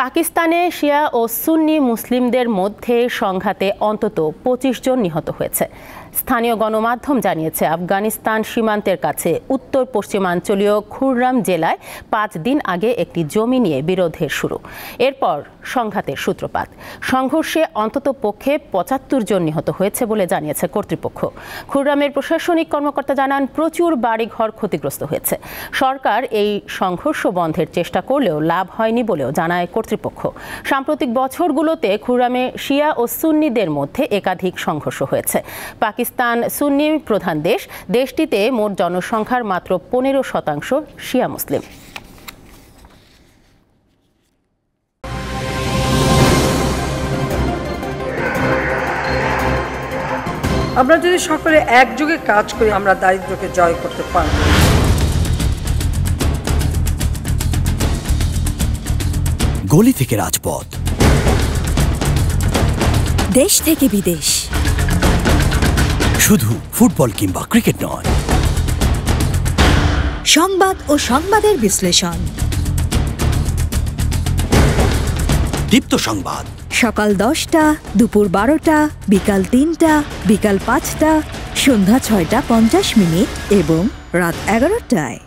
পাকিস্তানে শিয়া ও সুন্নি মুসলিমদের মধ্যে সংঘাতে অন্তত ২৫ জন নিহত হয়েছে। স্থানীয় গণমাধ্যম জানিয়েছে, আফগানিস্তান সীমান্তের কাছে উত্তর পশ্চিমাঞ্চলীয় খুররাম জেলায় ৫ দিন আগে একটি জমি নিয়ে বিরোধের শুরু। এরপর সংঘাতের সূত্রপাত। সংঘর্ষে অন্তত পক্ষে ৭৫ জন নিহত হয়েছে বলে জানিয়েছে কর্তৃপক্ষ। খুররামের প্রশাসনিক কর্মকর্তা জানান, প্রচুর বাড়িঘর ক্ষতিগ্রস্ত হয়েছে। সরকার এই সংঘর্ষ বন্ধের চেষ্টা করলেও লাভ হয়নি বলেও জানায় কর্তৃপক্ষ। সাম্প্রতিক বছরগুলোতে খুররামে শিয়া ও সুন্নিদের মধ্যে একাধিক সংঘর্ষ হয়েছে। পাকিস্তান সুন্নি প্রধান দেশ, দেশটিতে মোট জনসংখ্যার মাত্র ১৫% শিয়া মুসলিম। আমরা যদি সকলে একযোগে কাজ করি, আমরা দারিদ্র্যকে জয় করতে পারব। গলি থেকে রাজপথ, দেশ থেকে বিদেশ, শুধু ফুটবল কিংবা ক্রিকেট নয়, সংবাদ ও সংবাদের বিশ্লেষণ। দীপ্ত সংবাদ, সকাল ১০টা, দুপুর ১২টা, বিকাল ৩টা, বিকাল ৫টা, সন্ধ্যা ৬টা ৫০ মিনিট এবং রাত ১১টায়।